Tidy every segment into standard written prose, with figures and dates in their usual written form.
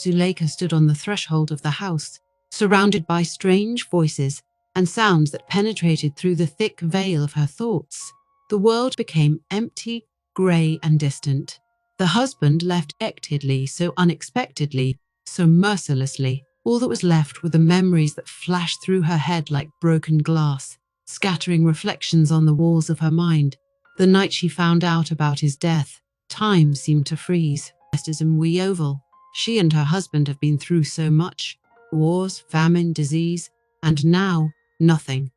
Zuleika stood on the threshold of the house, surrounded by strange voices and sounds that penetrated through the thick veil of her thoughts. The world became empty, grey and distant. The husband left unexpectedly, so unexpectedly, so mercilessly. All that was left were the memories that flashed through her head like broken glass, scattering reflections on the walls of her mind. The night she found out about his death, time seemed to freeze. As in wee oval, she and her husband have been through so much. Wars, famine, disease, and now, nothing.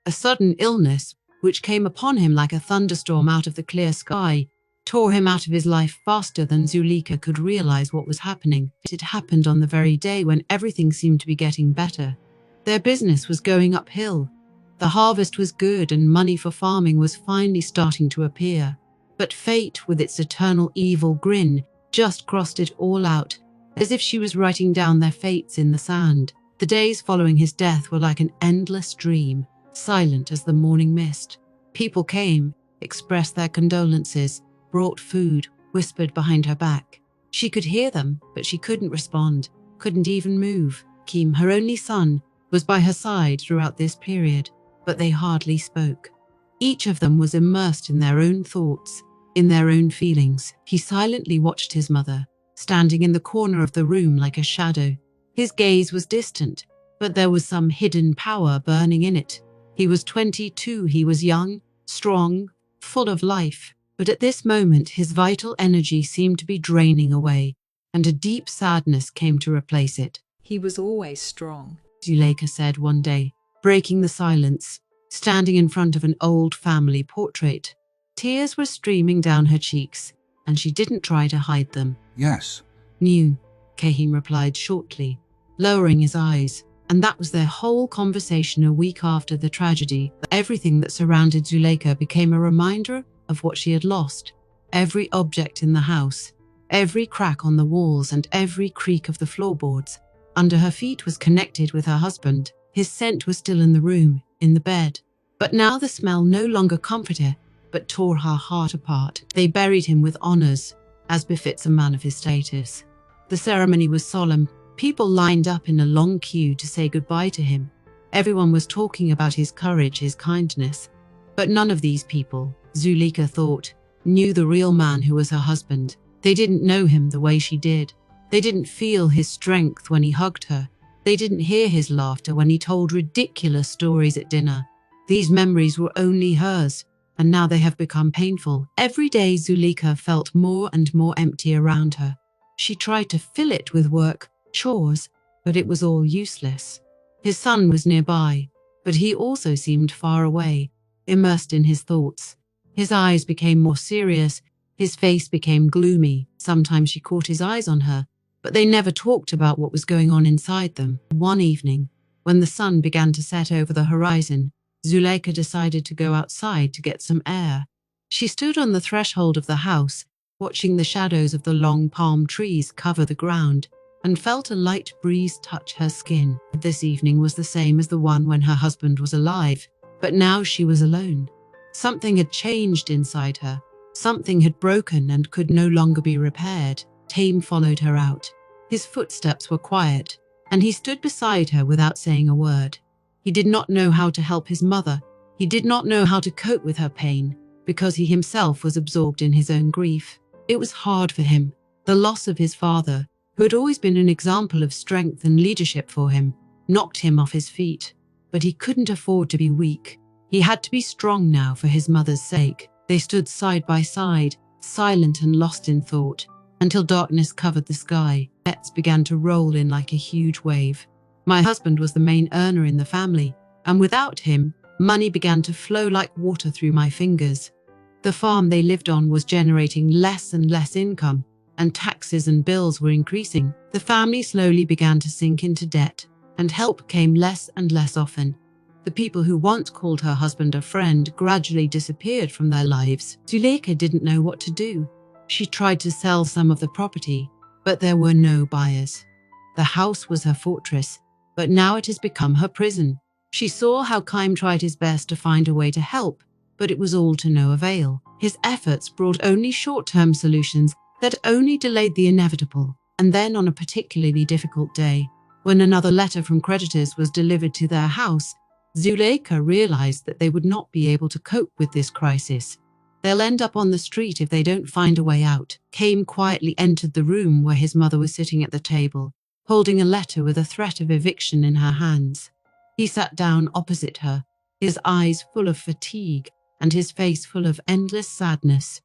A sudden illness, which came upon him like a thunderstorm out of the clear sky, tore him out of his life faster than Zuleika could realize what was happening. It happened on the very day when everything seemed to be getting better. Their business was going uphill. The harvest was good and money for farming was finally starting to appear. But fate, with its eternal evil grin, just crossed it all out, as if she was writing down their fates in the sand. The days following his death were like an endless dream, silent as the morning mist. People came, expressed their condolences, brought food, whispered behind her back. She could hear them, but she couldn't respond, couldn't even move. Kim, her only son, was by her side throughout this period, but they hardly spoke. Each of them was immersed in their own thoughts, in their own feelings. He silently watched his mother, standing in the corner of the room like a shadow. His gaze was distant, but there was some hidden power burning in it. He was 22, he was young, strong, full of life. But at this moment his vital energy seemed to be draining away, and a deep sadness came to replace it. He was always strong, Zuleika said one day, breaking the silence, standing in front of an old family portrait. Tears were streaming down her cheeks, and she didn't try to hide them. Yes. Knew, Kahim replied shortly, lowering his eyes. And that was their whole conversation a week after the tragedy. Everything that surrounded Zuleika became a reminder of what she had lost. Every object in the house, every crack on the walls and every creak of the floorboards under her feet was connected with her husband. His scent was still in the room, in the bed. But now the smell no longer comforted her, but tore her heart apart. They buried him with honors, as befits a man of his status. The ceremony was solemn. People lined up in a long queue to say goodbye to him. Everyone was talking about his courage, his kindness. But none of these people, Zuleika thought, knew the real man who was her husband. They didn't know him the way she did. They didn't feel his strength when he hugged her. They didn't hear his laughter when he told ridiculous stories at dinner. These memories were only hers, and now they have become painful. Every day Zuleika felt more and more empty around her. She tried to fill it with work, chores, but it was all useless. His son was nearby, but he also seemed far away, immersed in his thoughts. His eyes became more serious, his face became gloomy. Sometimes she caught his eyes on her, but they never talked about what was going on inside them. One evening, when the sun began to set over the horizon, Zuleika decided to go outside to get some air. She stood on the threshold of the house, watching the shadows of the long palm trees cover the ground, and felt a light breeze touch her skin. This evening was the same as the one when her husband was alive, but now she was alone. Something had changed inside her. Something had broken and could no longer be repaired. Tame followed her out. His footsteps were quiet, and he stood beside her without saying a word. He did not know how to help his mother. He did not know how to cope with her pain, because he himself was absorbed in his own grief. It was hard for him. The loss of his father, who had always been an example of strength and leadership for him, knocked him off his feet. But he couldn't afford to be weak. He had to be strong now for his mother's sake. They stood side by side, silent and lost in thought, until darkness covered the sky. Debts began to roll in like a huge wave. My husband was the main earner in the family, and without him, money began to flow like water through my fingers. The farm they lived on was generating less and less income, and taxes and bills were increasing. The family slowly began to sink into debt, and help came less and less often. The people who once called her husband a friend gradually disappeared from their lives. Zuleika didn't know what to do. She tried to sell some of the property, but there were no buyers. The house was her fortress, but now it has become her prison. She saw how Kaim tried his best to find a way to help, but it was all to no avail. His efforts brought only short-term solutions that only delayed the inevitable. And then on a particularly difficult day, when another letter from creditors was delivered to their house, Zuleika realized that they would not be able to cope with this crisis. They'll end up on the street if they don't find a way out. Kaim quietly entered the room where his mother was sitting at the table, holding a letter with a threat of eviction in her hands. He sat down opposite her, his eyes full of fatigue and his face full of endless sadness.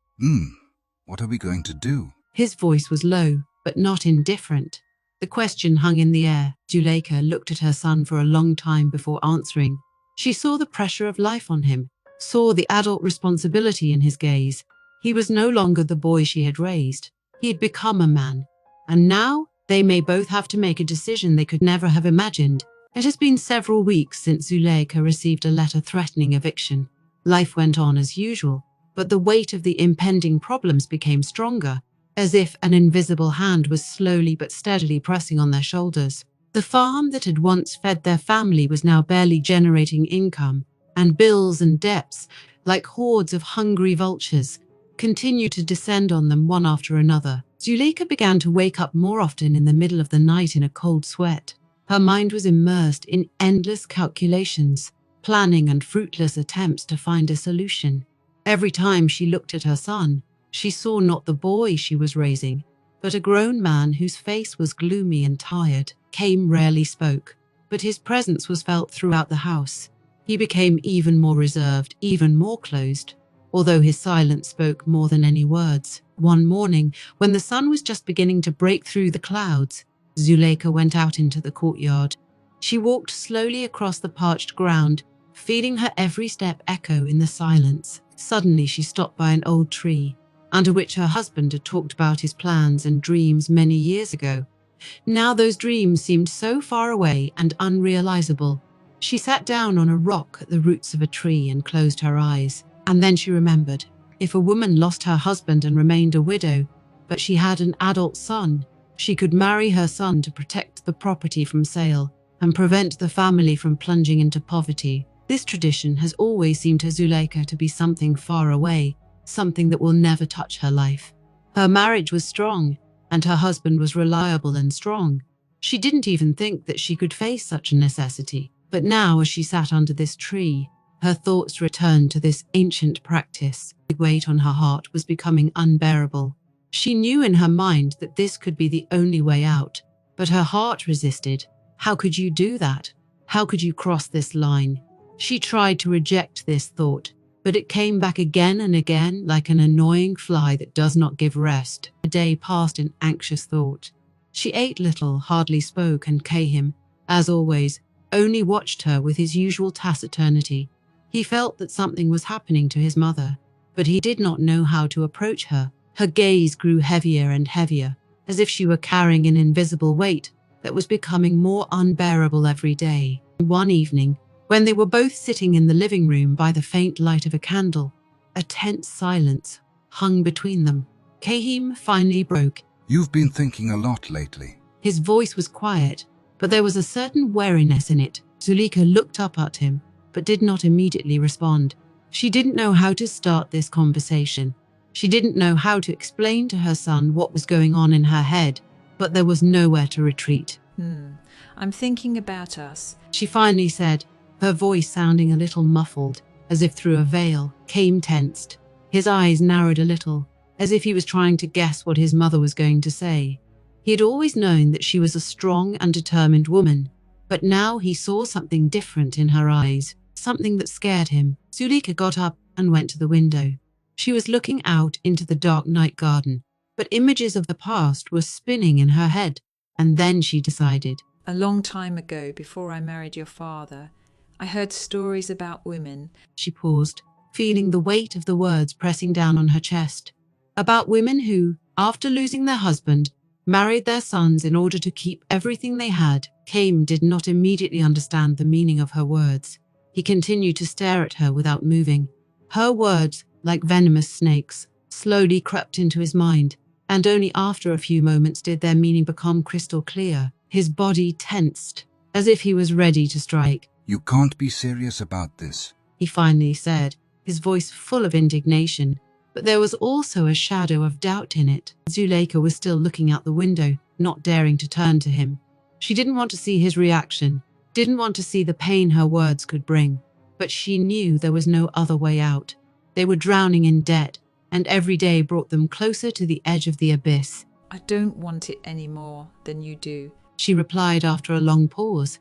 What are we going to do? His voice was low, but not indifferent. The question hung in the air. Zuleika looked at her son for a long time before answering. She saw the pressure of life on him, saw the adult responsibility in his gaze. He was no longer the boy she had raised. He had become a man. And now they may both have to make a decision they could never have imagined. It has been several weeks since Zuleika received a letter threatening eviction. Life went on as usual, but the weight of the impending problems became stronger, as if an invisible hand was slowly but steadily pressing on their shoulders. The farm that had once fed their family was now barely generating income, and bills and debts, like hordes of hungry vultures, continued to descend on them one after another. Zuleika began to wake up more often in the middle of the night in a cold sweat. Her mind was immersed in endless calculations, planning and fruitless attempts to find a solution. Every time she looked at her son, she saw not the boy she was raising, but a grown man whose face was gloomy and tired. Kaim rarely spoke, but his presence was felt throughout the house. He became even more reserved, even more closed, although his silence spoke more than any words. One morning, when the sun was just beginning to break through the clouds, Zuleika went out into the courtyard. She walked slowly across the parched ground, feeling her every step echo in the silence. Suddenly she stopped by an old tree, under which her husband had talked about his plans and dreams many years ago. Now those dreams seemed so far away and unrealizable. She sat down on a rock at the roots of a tree and closed her eyes. And then she remembered. If a woman lost her husband and remained a widow, but she had an adult son, she could marry her son to protect the property from sale and prevent the family from plunging into poverty. This tradition has always seemed to Zuleika to be something far away, something that will never touch her life. Her marriage was strong, and her husband was reliable and strong. She didn't even think that she could face such a necessity. But now, as she sat under this tree, her thoughts returned to this ancient practice. The weight on her heart was becoming unbearable. She knew in her mind that this could be the only way out, but her heart resisted. How could you do that? How could you cross this line? She tried to reject this thought, but it came back again and again like an annoying fly that does not give rest. A day passed in anxious thought. She ate little, hardly spoke, and Kahim, as always, only watched her with his usual taciturnity. He felt that something was happening to his mother, but he did not know how to approach her. Her gaze grew heavier and heavier, as if she were carrying an invisible weight that was becoming more unbearable every day. One evening, when they were both sitting in the living room by the faint light of a candle, a tense silence hung between them. Kahim finally broke. You've been thinking a lot lately. His voice was quiet, but there was a certain wariness in it. Zuleika looked up at him, but did not immediately respond. She didn't know how to start this conversation. She didn't know how to explain to her son what was going on in her head, but there was nowhere to retreat. I'm thinking about us. She finally said, her voice sounding a little muffled, as if through a veil. Kahim tensed. His eyes narrowed a little, as if he was trying to guess what his mother was going to say. He had always known that she was a strong and determined woman, but now he saw something different in her eyes, something that scared him. Zuleika got up and went to the window. She was looking out into the dark night garden, but images of the past were spinning in her head, and then she decided. A long time ago, before I married your father, I heard stories about women. She paused, feeling the weight of the words pressing down on her chest. About women who, after losing their husband, married their sons in order to keep everything they had. Kahim did not immediately understand the meaning of her words. He continued to stare at her without moving. Her words, like venomous snakes, slowly crept into his mind, and only after a few moments did their meaning become crystal clear. His body tensed, as if he was ready to strike. You can't be serious about this, he finally said, his voice full of indignation, but there was also a shadow of doubt in it. Zuleika was still looking out the window, not daring to turn to him. She didn't want to see his reaction, didn't want to see the pain her words could bring, but she knew there was no other way out. They were drowning in debt, and every day brought them closer to the edge of the abyss. I don't want it any more than you do, She replied after a long pause.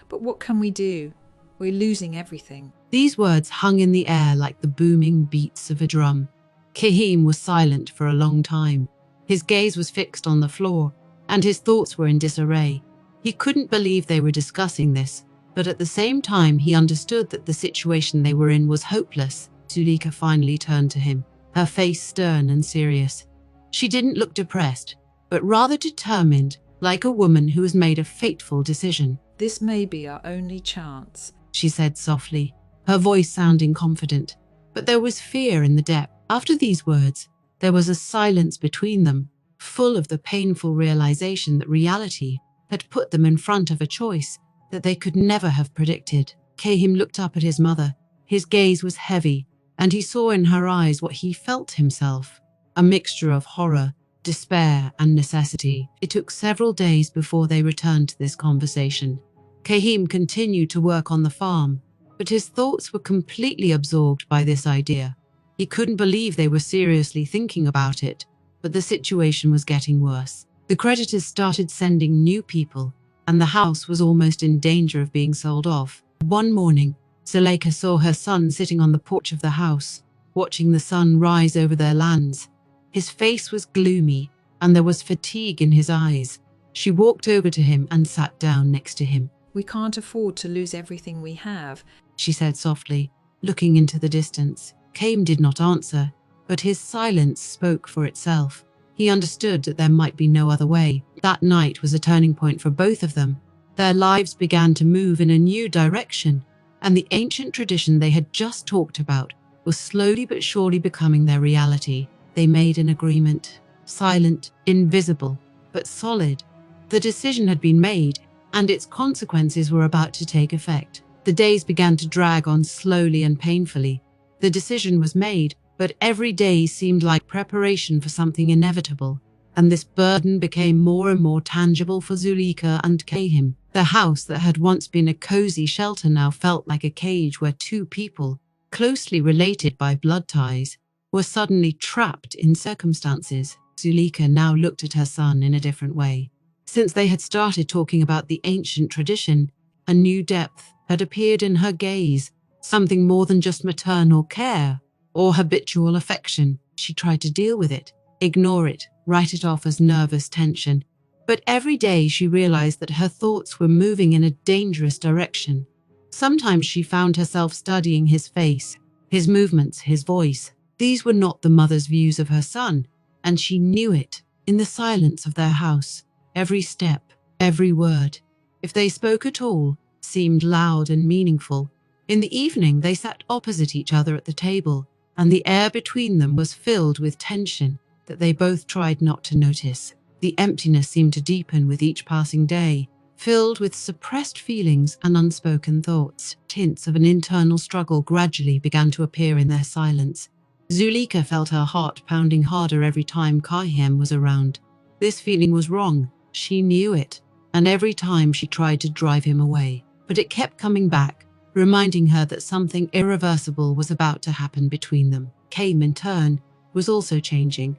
But what can we do? We're losing everything. These words hung in the air like the booming beats of a drum. Kahim was silent for a long time. His gaze was fixed on the floor, and his thoughts were in disarray. He couldn't believe they were discussing this, but at the same time he understood that the situation they were in was hopeless. Zuleika finally turned to him, her face stern and serious. She didn't look depressed, but rather determined, like a woman who has made a fateful decision. This may be our only chance, she said softly, her voice sounding confident, but there was fear in the depth. After these words, there was a silence between them, full of the painful realization that reality had put them in front of a choice that they could never have predicted. Kahim looked up at his mother. His gaze was heavy, and he saw in her eyes what he felt himself, a mixture of horror, despair, and necessity. It took several days before they returned to this conversation. Kahim continued to work on the farm, but his thoughts were completely absorbed by this idea. He couldn't believe they were seriously thinking about it, but the situation was getting worse. The creditors started sending new people, and the house was almost in danger of being sold off. One morning, Zuleika saw her son sitting on the porch of the house, watching the sun rise over their lands. His face was gloomy, and there was fatigue in his eyes. She walked over to him and sat down next to him. We can't afford to lose everything we have, she said softly, looking into the distance. Kahim did not answer, but his silence spoke for itself. He understood that there might be no other way. That night was a turning point for both of them. Their lives began to move in a new direction, and the ancient tradition they had just talked about was slowly but surely becoming their reality. They made an agreement, silent, invisible, but solid. The decision had been made, and its consequences were about to take effect. The days began to drag on slowly and painfully. The decision was made, but every day seemed like preparation for something inevitable, and this burden became more and more tangible for Zuleika and Kahim. The house that had once been a cozy shelter now felt like a cage where two people, closely related by blood ties, were suddenly trapped in circumstances. Zuleika now looked at her son in a different way. Since they had started talking about the ancient tradition, a new depth had appeared in her gaze, something more than just maternal care or habitual affection. She tried to deal with it, ignore it, write it off as nervous tension. But every day she realized that her thoughts were moving in a dangerous direction. Sometimes she found herself studying his face, his movements, his voice. These were not the mother's views of her son, and she knew it. In the silence of their house, every step, every word, if they spoke at all, seemed loud and meaningful. In the evening, they sat opposite each other at the table, and the air between them was filled with tension that they both tried not to notice. The emptiness seemed to deepen with each passing day, filled with suppressed feelings and unspoken thoughts. Hints of an internal struggle gradually began to appear in their silence. Zuleika felt her heart pounding harder every time Kahim was around. This feeling was wrong. She knew it, and every time she tried to drive him away. But it kept coming back, reminding her that something irreversible was about to happen between them. Kahim, in turn, was also changing.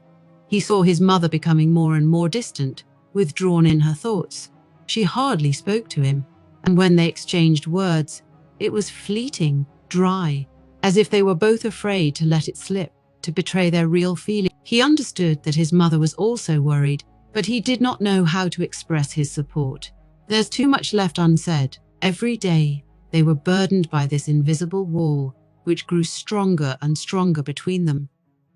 He saw his mother becoming more and more distant, withdrawn in her thoughts. She hardly spoke to him, and when they exchanged words, it was fleeting, dry, as if they were both afraid to let it slip, to betray their real feelings. He understood that his mother was also worried, but he did not know how to express his support. There's too much left unsaid. Every day, they were burdened by this invisible wall, which grew stronger and stronger between them.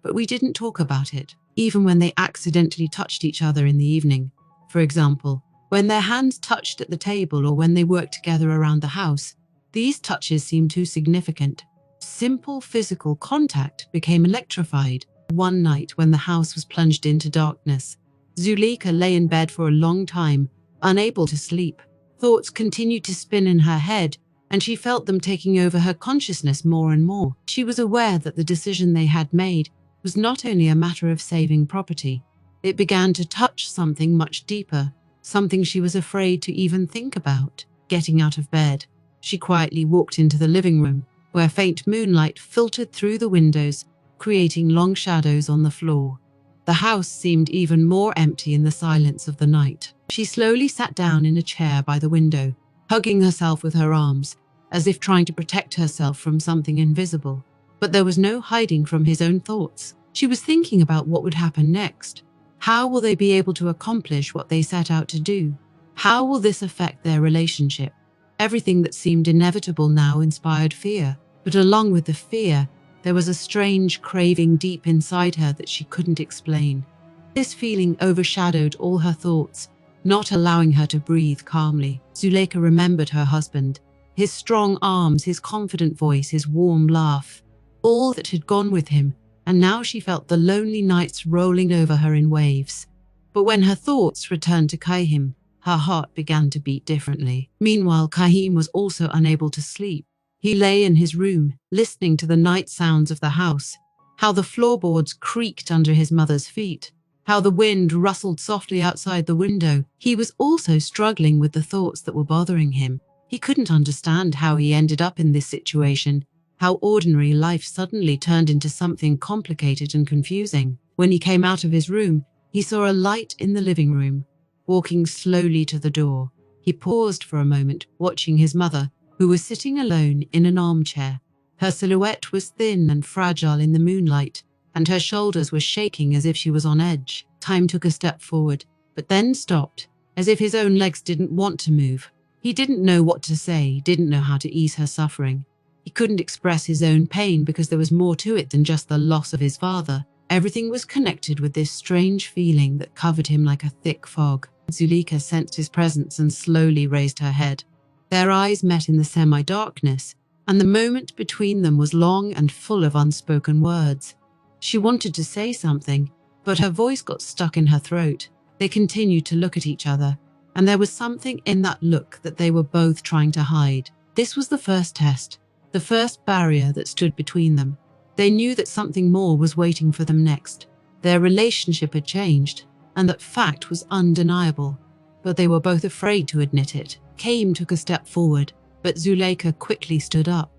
But we didn't talk about it, even when they accidentally touched each other in the evening. For example, when their hands touched at the table or when they worked together around the house, these touches seemed too significant. Simple physical contact became electrified. One night when the house was plunged into darkness, Zuleika lay in bed for a long time, unable to sleep. Thoughts continued to spin in her head, and she felt them taking over her consciousness more and more. She was aware that the decision they had made was not only a matter of saving property, It began to touch something much deeper, something she was afraid to even think about. Getting out of bed, she quietly walked into the living room, where faint moonlight filtered through the windows, creating long shadows on the floor. The house seemed even more empty in the silence of the night. She slowly sat down in a chair by the window, hugging herself with her arms, as if trying to protect herself from something invisible. But there was no hiding from his own thoughts. She was thinking about what would happen next. How will they be able to accomplish what they set out to do? How will this affect their relationship? Everything that seemed inevitable now inspired fear, but along with the fear, there was a strange craving deep inside her that she couldn't explain. This feeling overshadowed all her thoughts, not allowing her to breathe calmly. Zuleika remembered her husband, his strong arms, his confident voice, his warm laugh, all that had gone with him, and now she felt the lonely nights rolling over her in waves. But when her thoughts returned to Kahim, her heart began to beat differently. Meanwhile, Kahim was also unable to sleep. He lay in his room, listening to the night sounds of the house, how the floorboards creaked under his mother's feet, how the wind rustled softly outside the window. He was also struggling with the thoughts that were bothering him. He couldn't understand how he ended up in this situation, how ordinary life suddenly turned into something complicated and confusing. When he came out of his room, he saw a light in the living room. Walking slowly to the door, he paused for a moment, watching his mother, who was sitting alone in an armchair. Her silhouette was thin and fragile in the moonlight, and her shoulders were shaking as if she was on edge. Time took a step forward, but then stopped, as if his own legs didn't want to move. He didn't know what to say, didn't know how to ease her suffering. He couldn't express his own pain because there was more to it than just the loss of his father. Everything was connected with this strange feeling that covered him like a thick fog. Zuleika sensed his presence and slowly raised her head. Their eyes met in the semi-darkness, and the moment between them was long and full of unspoken words. She wanted to say something, but her voice got stuck in her throat. They continued to look at each other, and there was something in that look that they were both trying to hide. This was the first test, the first barrier that stood between them. They knew that something more was waiting for them next. Their relationship had changed, and that fact was undeniable, but they were both afraid to admit it. Kahim took a step forward, but Zuleika quickly stood up.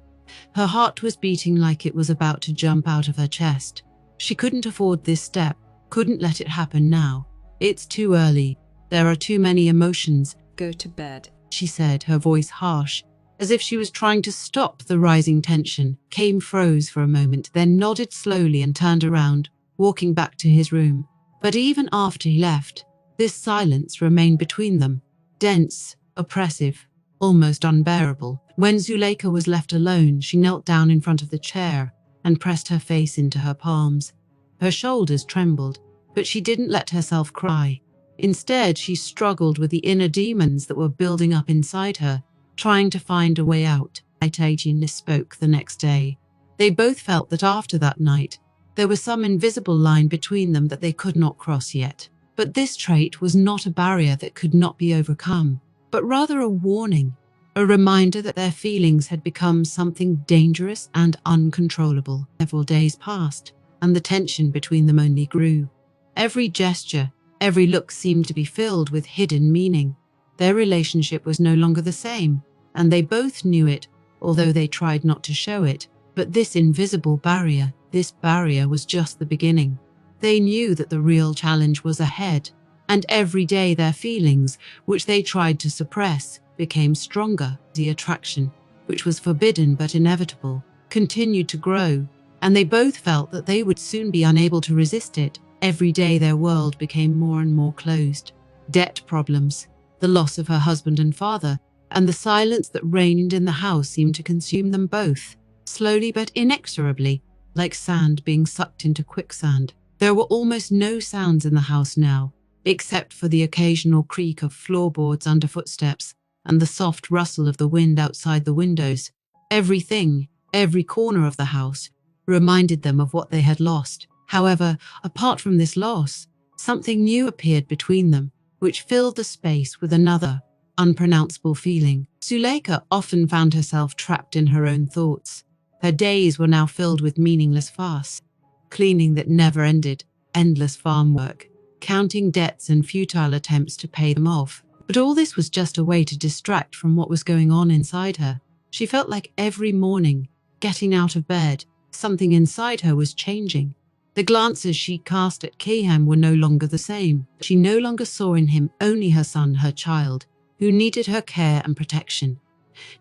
Her heart was beating like it was about to jump out of her chest. She couldn't afford this step, couldn't let it happen now. It's too early. There are too many emotions. Go to bed, she said, her voice harsh, as if she was trying to stop the rising tension. Kahim froze for a moment, then nodded slowly and turned around, walking back to his room. But even after he left, this silence remained between them, dense, oppressive, almost unbearable. When Zuleika was left alone, she knelt down in front of the chair and pressed her face into her palms. Her shoulders trembled, but she didn't let herself cry. Instead, she struggled with the inner demons that were building up inside her, trying to find a way out. Infatuation spoke the next day. They both felt that after that night, there was some invisible line between them that they could not cross yet. But this trait was not a barrier that could not be overcome, but rather a warning, a reminder that their feelings had become something dangerous and uncontrollable. Several days passed, and the tension between them only grew. Every gesture, every look seemed to be filled with hidden meaning. Their relationship was no longer the same, and they both knew it, although they tried not to show it. But this invisible barrier, this barrier was just the beginning. They knew that the real challenge was ahead, and every day their feelings, which they tried to suppress, became stronger. The attraction, which was forbidden but inevitable, continued to grow, and they both felt that they would soon be unable to resist it. Every day their world became more and more closed. Debt problems, the loss of her husband and father, and the silence that reigned in the house seemed to consume them both, slowly but inexorably, like sand being sucked into quicksand. There were almost no sounds in the house now, except for the occasional creak of floorboards under footsteps and the soft rustle of the wind outside the windows. Everything, every corner of the house, reminded them of what they had lost. However, apart from this loss, something new appeared between them, which filled the space with another, unpronounceable feeling. Zuleika often found herself trapped in her own thoughts. Her days were now filled with meaningless farce, cleaning that never ended, endless farm work, counting debts and futile attempts to pay them off. But all this was just a way to distract from what was going on inside her. She felt like every morning, getting out of bed, something inside her was changing. The glances she cast at Kayham were no longer the same. She no longer saw in him only her son, her child, who needed her care and protection.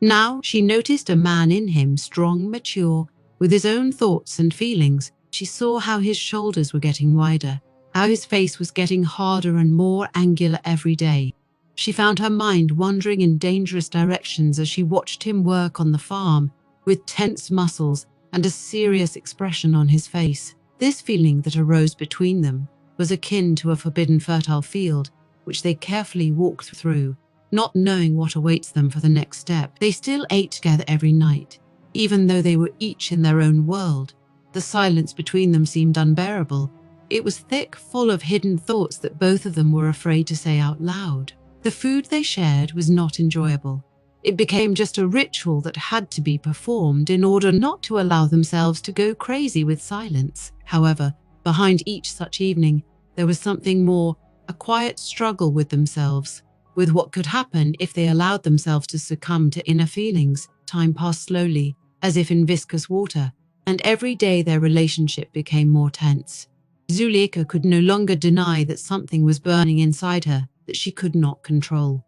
Now she noticed a man in him, strong, mature, with his own thoughts and feelings. She saw how his shoulders were getting wider, how his face was getting harder and more angular every day. She found her mind wandering in dangerous directions as she watched him work on the farm, with tense muscles and a serious expression on his face. This feeling that arose between them was akin to a forbidden fertile field, which they carefully walked through, not knowing what awaits them for the next step. They still ate together every night, even though they were each in their own world. The silence between them seemed unbearable. It was thick, full of hidden thoughts that both of them were afraid to say out loud. The food they shared was not enjoyable. It became just a ritual that had to be performed in order not to allow themselves to go crazy with silence. However, behind each such evening, there was something more, a quiet struggle with themselves, with what could happen if they allowed themselves to succumb to inner feelings. Time passed slowly, as if in viscous water, and every day their relationship became more tense. Zuleika could no longer deny that something was burning inside her that she could not control.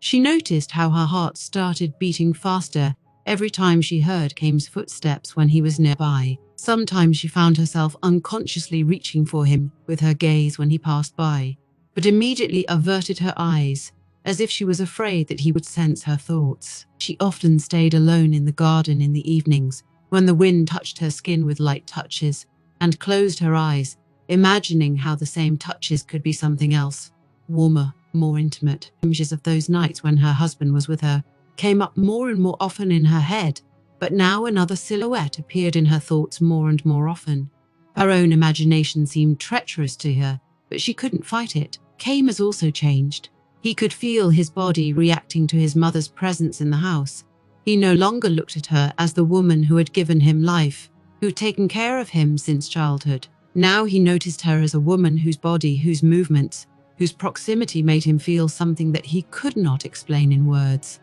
She noticed how her heart started beating faster every time she heard Kaim's footsteps when he was nearby. Sometimes she found herself unconsciously reaching for him with her gaze when he passed by, but immediately averted her eyes, as if she was afraid that he would sense her thoughts. She often stayed alone in the garden in the evenings, when the wind touched her skin with light touches, and closed her eyes, imagining how the same touches could be something else, warmer, more intimate. Images of those nights when her husband was with her came up more and more often in her head, but now another silhouette appeared in her thoughts more and more often. Her own imagination seemed treacherous to her, but she couldn't fight it. Kaim has also changed. He could feel his body reacting to his mother's presence in the house. He no longer looked at her as the woman who had given him life, who'd taken care of him since childhood. Now he noticed her as a woman whose body, whose movements, whose proximity made him feel something that he could not explain in words.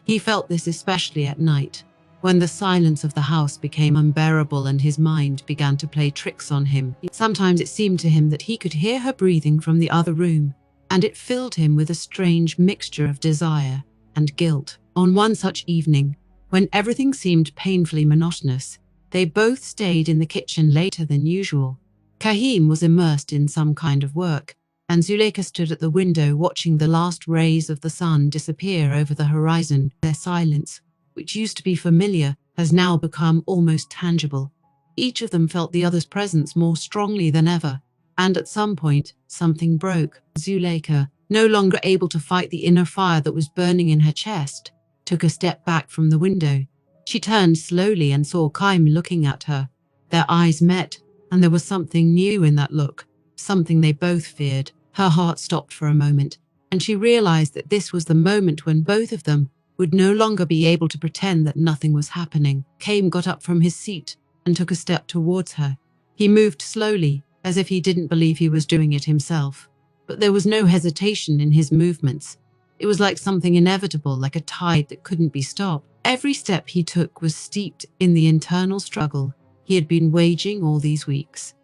He felt this especially at night, when the silence of the house became unbearable and his mind began to play tricks on him. Sometimes it seemed to him that he could hear her breathing from the other room, and it filled him with a strange mixture of desire and guilt. On one such evening, when everything seemed painfully monotonous, they both stayed in the kitchen later than usual. Kahim was immersed in some kind of work, and Zuleika stood at the window watching the last rays of the sun disappear over the horizon. Their silence, which used to be familiar, has now become almost tangible. Each of them felt the other's presence more strongly than ever, and at some point, something broke. Zuleika, no longer able to fight the inner fire that was burning in her chest, took a step back from the window. She turned slowly and saw Kaim looking at her. Their eyes met, and there was something new in that look, something they both feared. Her heart stopped for a moment, and she realized that this was the moment when both of them would no longer be able to pretend that nothing was happening. Kaim got up from his seat and took a step towards her. He moved slowly, as if he didn't believe he was doing it himself. But there was no hesitation in his movements. It was like something inevitable, like a tide that couldn't be stopped. Every step he took was steeped in the internal struggle he had been waging all these weeks.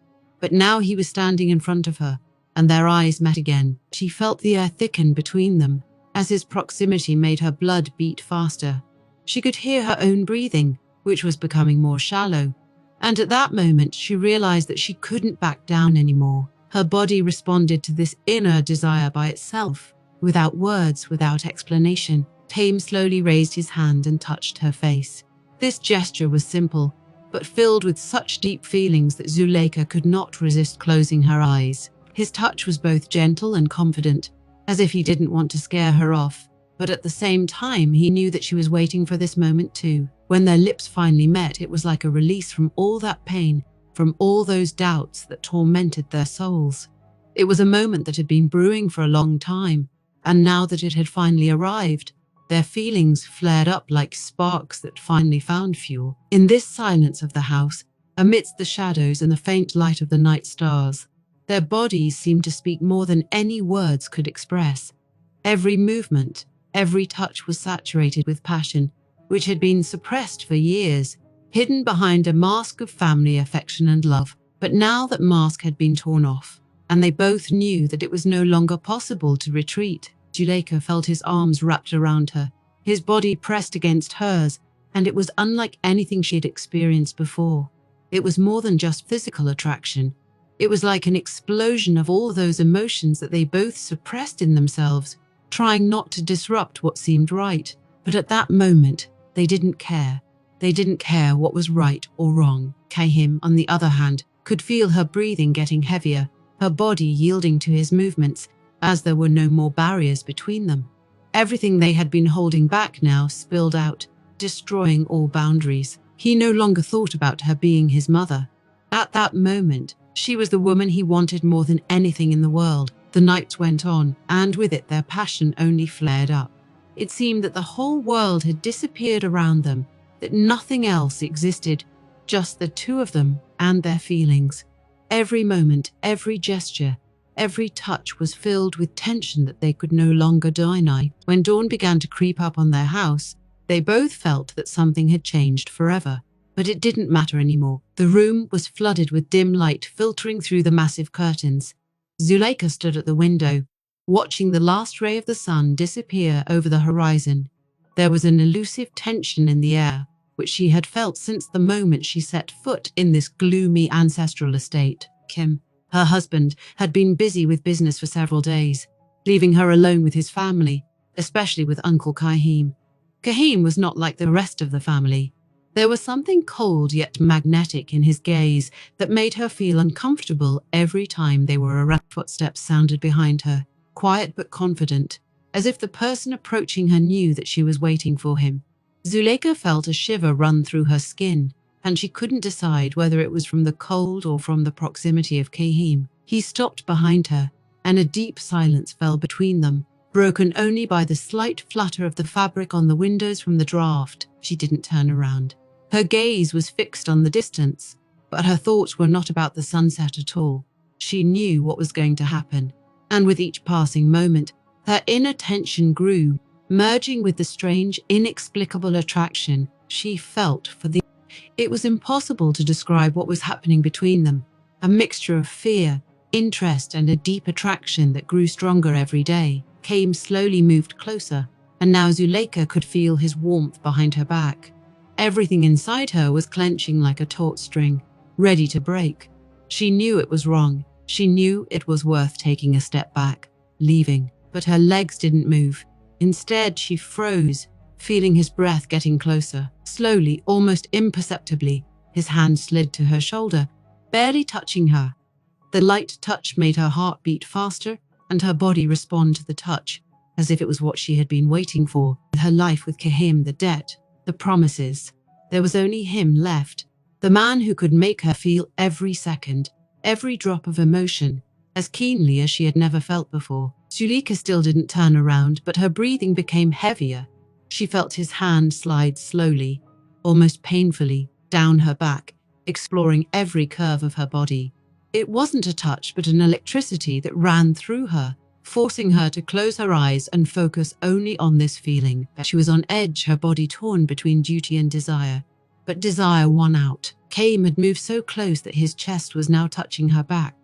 But now he was standing in front of her, and their eyes met again. She felt the air thicken between them, as his proximity made her blood beat faster. She could hear her own breathing, which was becoming more shallow, and at that moment she realized that she couldn't back down anymore. Her body responded to this inner desire by itself, without words, without explanation. Kaim slowly raised his hand and touched her face. This gesture was simple, but filled with such deep feelings that Zuleika could not resist closing her eyes. His touch was both gentle and confident, as if he didn't want to scare her off, but at the same time he knew that she was waiting for this moment too. When their lips finally met, it was like a release from all that pain, from all those doubts that tormented their souls. It was a moment that had been brewing for a long time, and now that it had finally arrived, their feelings flared up like sparks that finally found fuel. In this silence of the house, amidst the shadows and the faint light of the night stars, Their bodies seemed to speak more than any words could express. Every movement, every touch was saturated with passion, which had been suppressed for years, hidden behind a mask of family affection and love. But now that mask had been torn off, and they both knew that it was no longer possible to retreat, Zuleika felt his arms wrapped around her, his body pressed against hers, and it was unlike anything she had experienced before. It was more than just physical attraction. It was like an explosion of all those emotions that they both suppressed in themselves, trying not to disrupt what seemed right. But at that moment, they didn't care. They didn't care what was right or wrong. Kahim, on the other hand, could feel her breathing getting heavier, her body yielding to his movements, as there were no more barriers between them. Everything they had been holding back now spilled out, destroying all boundaries. He no longer thought about her being his mother. At that moment, she was the woman he wanted more than anything in the world. The nights went on, and with it their passion only flared up. It seemed that the whole world had disappeared around them, that nothing else existed, just the two of them and their feelings. Every moment, every gesture, every touch was filled with tension that they could no longer deny. When dawn began to creep up on their house, they both felt that something had changed forever. But it didn't matter anymore. The room was flooded with dim light filtering through the massive curtains. Zuleika stood at the window, watching the last ray of the sun disappear over the horizon. There was an elusive tension in the air, which she had felt since the moment she set foot in this gloomy ancestral estate. Kim, her husband, had been busy with business for several days, leaving her alone with his family, especially with Uncle Kahim. Kahim was not like the rest of the family. There was something cold yet magnetic in his gaze that made her feel uncomfortable every time they were around. Footsteps sounded behind her, quiet but confident, as if the person approaching her knew that she was waiting for him. Zuleika felt a shiver run through her skin, and she couldn't decide whether it was from the cold or from the proximity of Kahim. He stopped behind her, and a deep silence fell between them, broken only by the slight flutter of the fabric on the windows from the draft. She didn't turn around. Her gaze was fixed on the distance, but her thoughts were not about the sunset at all. She knew what was going to happen, and with each passing moment, her inner tension grew, merging with the strange, inexplicable attraction she felt for the... It was impossible to describe what was happening between them, a mixture of fear, interest, and a deep attraction that grew stronger every day. Kahim slowly moved closer, and now Zuleika could feel his warmth behind her back. Everything inside her was clenching like a taut string, ready to break. She knew it was wrong. She knew it was worth taking a step back, leaving, but her legs didn't move. Instead, she froze, feeling his breath getting closer. Slowly, almost imperceptibly, his hand slid to her shoulder, barely touching her. The light touch made her heart beat faster, and her body respond to the touch, as if it was what she had been waiting for. Her life with Kahim, the debt, the promises. There was only him left, the man who could make her feel every second, every drop of emotion, as keenly as she had never felt before. Zuleika still didn't turn around, but her breathing became heavier. She felt his hand slide slowly, almost painfully, down her back, exploring every curve of her body. It wasn't a touch, but an electricity that ran through her, forcing her to close her eyes and focus only on this feeling. She was on edge, her body torn between duty and desire. But desire won out. Kahim had moved so close that his chest was now touching her back.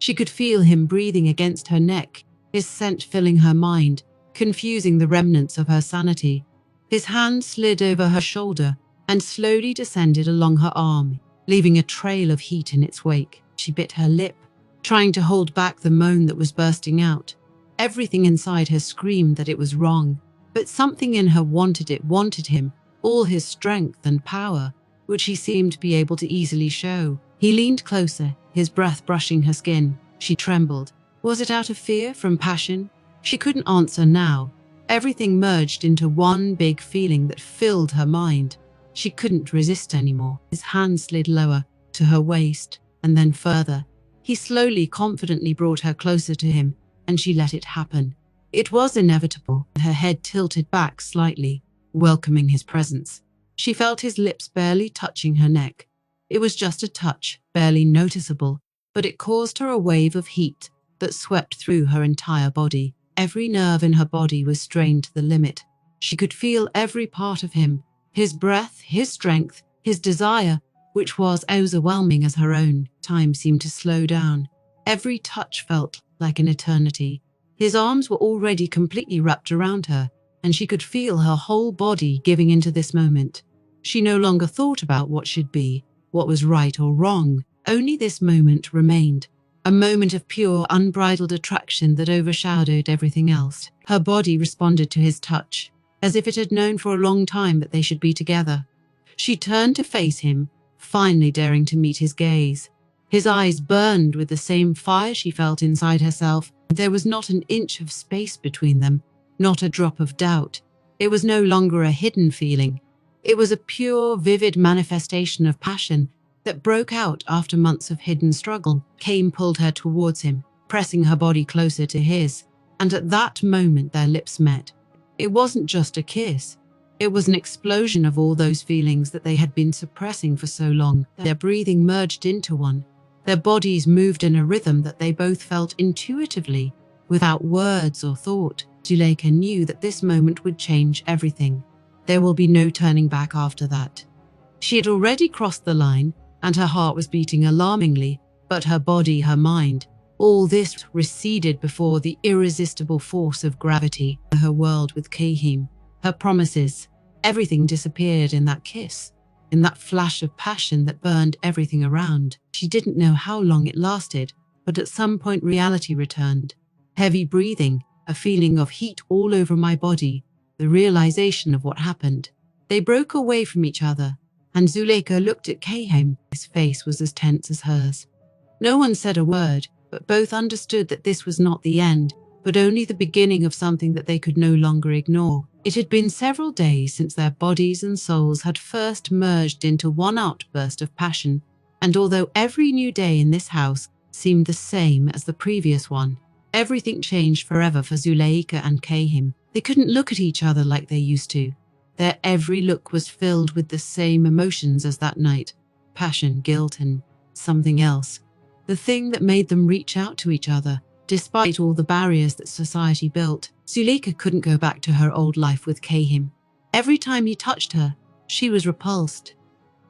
She could feel him breathing against her neck, his scent filling her mind, confusing the remnants of her sanity. His hand slid over her shoulder and slowly descended along her arm, leaving a trail of heat in its wake. She bit her lip, trying to hold back the moan that was bursting out. Everything inside her screamed that it was wrong, but something in her wanted it, wanted him, all his strength and power, which he seemed to be able to easily show. He leaned closer, his breath brushing her skin. She trembled. Was it out of fear, from passion? She couldn't answer now. Everything merged into one big feeling that filled her mind. She couldn't resist anymore. His hand slid lower, to her waist, and then further. He slowly, confidently brought her closer to him, and she let it happen. It was inevitable. Her head tilted back slightly, welcoming his presence. She felt his lips barely touching her neck. It was just a touch, barely noticeable, but it caused her a wave of heat that swept through her entire body. Every nerve in her body was strained to the limit. She could feel every part of him, his breath, his strength, his desire, which was as overwhelming as her own. Time seemed to slow down. Every touch felt like an eternity. His arms were already completely wrapped around her, and she could feel her whole body giving into this moment. She no longer thought about what should be, what was right or wrong. Only this moment remained. A moment of pure, unbridled attraction that overshadowed everything else. Her body responded to his touch, as if it had known for a long time that they should be together. She turned to face him, finally daring to meet his gaze. His eyes burned with the same fire she felt inside herself. There was not an inch of space between them, not a drop of doubt. It was no longer a hidden feeling. It was a pure, vivid manifestation of passion that broke out after months of hidden struggle. Kane pulled her towards him, pressing her body closer to his, and at that moment their lips met. It wasn't just a kiss. It was an explosion of all those feelings that they had been suppressing for so long. Their breathing merged into one. Their bodies moved in a rhythm that they both felt intuitively, without words or thought. Zuleika knew that this moment would change everything. There will be no turning back after that. She had already crossed the line, and her heart was beating alarmingly, but her body, her mind, all this receded before the irresistible force of gravity. Her world with Kahim, her promises, everything disappeared in that kiss, in that flash of passion that burned everything around. She didn't know how long it lasted, but at some point reality returned. Heavy breathing, a feeling of heat all over my body, the realization of what happened. They broke away from each other, and Zuleika looked at Kahim. His face was as tense as hers. No one said a word, but both understood that this was not the end, but only the beginning of something that they could no longer ignore. It had been several days since their bodies and souls had first merged into one outburst of passion, and although every new day in this house seemed the same as the previous one, everything changed forever for Zuleika and Kahim. They couldn't look at each other like they used to. Their every look was filled with the same emotions as that night: passion, guilt, and something else. The thing that made them reach out to each other, despite all the barriers that society built. Zuleika couldn't go back to her old life with Kahim. Every time he touched her, she was repulsed.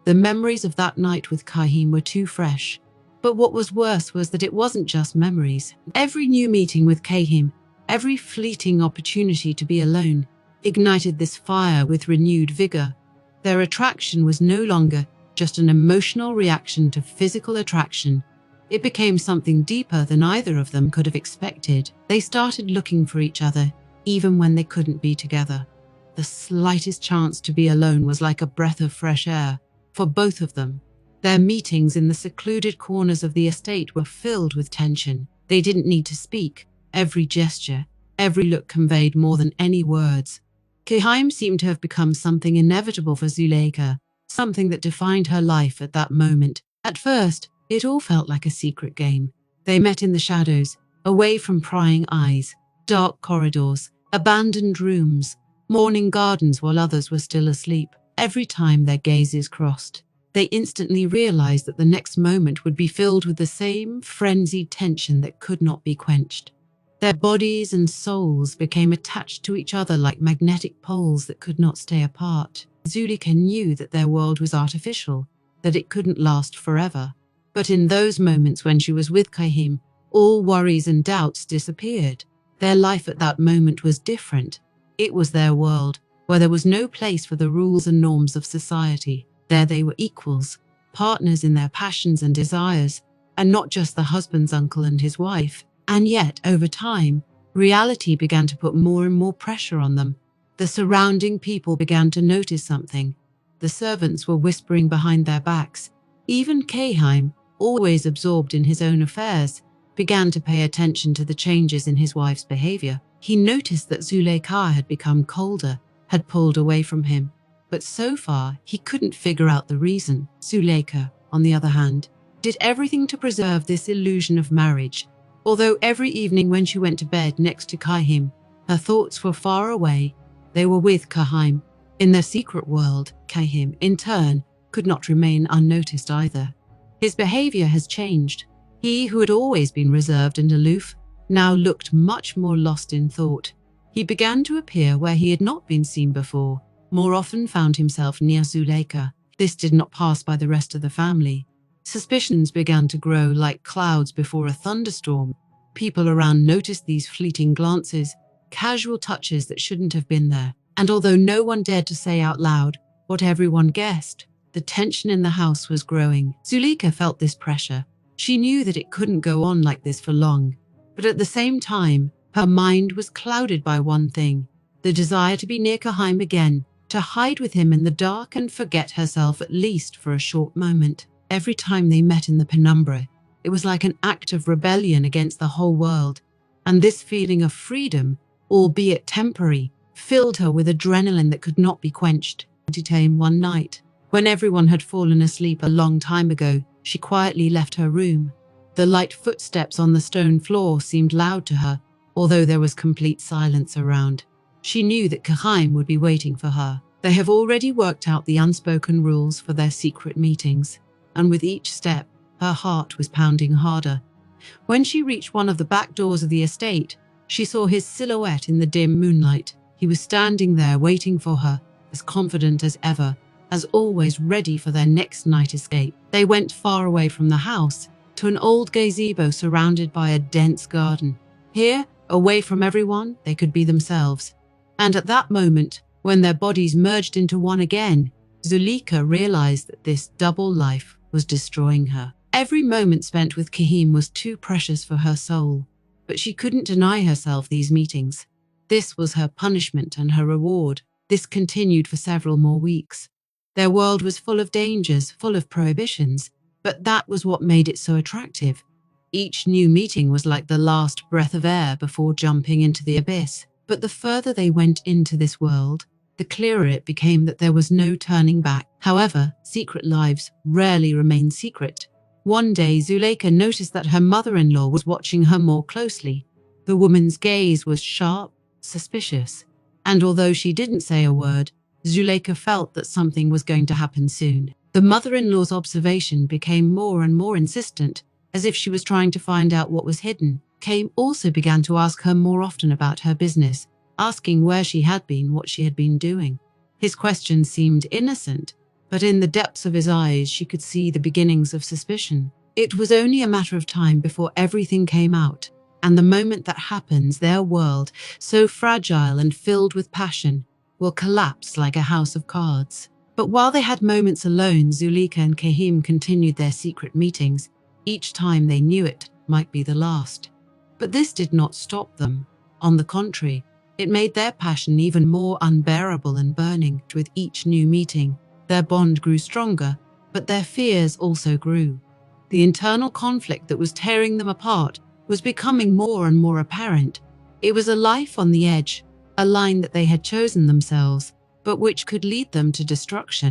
The memories of that night with Kahim were too fresh. But what was worse was that it wasn't just memories. Every new meeting with Kahim, every fleeting opportunity to be alone, ignited this fire with renewed vigor. Their attraction was no longer just an emotional reaction to physical attraction. It became something deeper than either of them could have expected. They started looking for each other, even when they couldn't be together. The slightest chance to be alone was like a breath of fresh air for both of them. Their meetings in the secluded corners of the estate were filled with tension. They didn't need to speak. Every gesture, every look conveyed more than any words. Kahim seemed to have become something inevitable for Zuleika, something that defined her life at that moment. At first, it all felt like a secret game. They met in the shadows, away from prying eyes, dark corridors, abandoned rooms, morning gardens while others were still asleep. Every time their gazes crossed, they instantly realized that the next moment would be filled with the same frenzied tension that could not be quenched. Their bodies and souls became attached to each other like magnetic poles that could not stay apart. Zuleika knew that their world was artificial, that it couldn't last forever. But in those moments when she was with Kahim, all worries and doubts disappeared. Their life at that moment was different. It was their world, where there was no place for the rules and norms of society. There they were equals, partners in their passions and desires, and not just the husband's uncle and his wife. And yet, over time, reality began to put more and more pressure on them. The surrounding people began to notice something. The servants were whispering behind their backs. Even Kahim, always absorbed in his own affairs, began to pay attention to the changes in his wife's behavior. He noticed that Zuleika had become colder, had pulled away from him. But so far, he couldn't figure out the reason. Zuleika, on the other hand, did everything to preserve this illusion of marriage. Although every evening when she went to bed next to Kahim, her thoughts were far away, they were with Kahim. In their secret world, Kahim, in turn, could not remain unnoticed either. His behavior has changed. He, who had always been reserved and aloof, now looked much more lost in thought. He began to appear where he had not been seen before, more often found himself near Zuleika. This did not pass by the rest of the family. Suspicions began to grow like clouds before a thunderstorm. People around noticed these fleeting glances, casual touches that shouldn't have been there. And although no one dared to say out loud what everyone guessed, the tension in the house was growing. Zuleika felt this pressure. She knew that it couldn't go on like this for long. But at the same time, her mind was clouded by one thing: the desire to be near Kahim again, to hide with him in the dark and forget herself at least for a short moment. Every time they met in the penumbra, it was like an act of rebellion against the whole world. And this feeling of freedom, albeit temporary, filled her with adrenaline that could not be quenched. One night, when everyone had fallen asleep a long time ago, she quietly left her room. The light footsteps on the stone floor seemed loud to her, although there was complete silence around. She knew that Kahim would be waiting for her. They have already worked out the unspoken rules for their secret meetings, and with each step, her heart was pounding harder. When she reached one of the back doors of the estate, she saw his silhouette in the dim moonlight. He was standing there waiting for her, as confident as ever, as always ready for their next night escape. They went far away from the house, to an old gazebo surrounded by a dense garden. Here, away from everyone, they could be themselves. And at that moment, when their bodies merged into one again, Zuleika realized that this double life was destroying her. Every moment spent with Kahim was too precious for her soul, but she couldn't deny herself these meetings. This was her punishment and her reward. This continued for several more weeks. Their world was full of dangers, full of prohibitions, but that was what made it so attractive. Each new meeting was like the last breath of air before jumping into the abyss. But the further they went into this world, the clearer it became that there was no turning back. However, secret lives rarely remain secret. One day, Zuleika noticed that her mother-in-law was watching her more closely. The woman's gaze was sharp, suspicious, and although she didn't say a word, Zuleika felt that something was going to happen soon. The mother-in-law's observation became more and more insistent, as if she was trying to find out what was hidden. Kahim also began to ask her more often about her business, asking where she had been, what she had been doing. His questions seemed innocent, but in the depths of his eyes she could see the beginnings of suspicion. It was only a matter of time before everything came out, and the moment that happens, their world, so fragile and filled with passion, will collapse like a house of cards. But while they had moments alone, Zuleika and Kahim continued their secret meetings. Each time they knew it might be the last. But this did not stop them. On the contrary, it made their passion even more unbearable and burning. With each new meeting, their bond grew stronger, but their fears also grew. The internal conflict that was tearing them apart was becoming more and more apparent. It was a life on the edge, a line that they had chosen themselves, but which could lead them to destruction.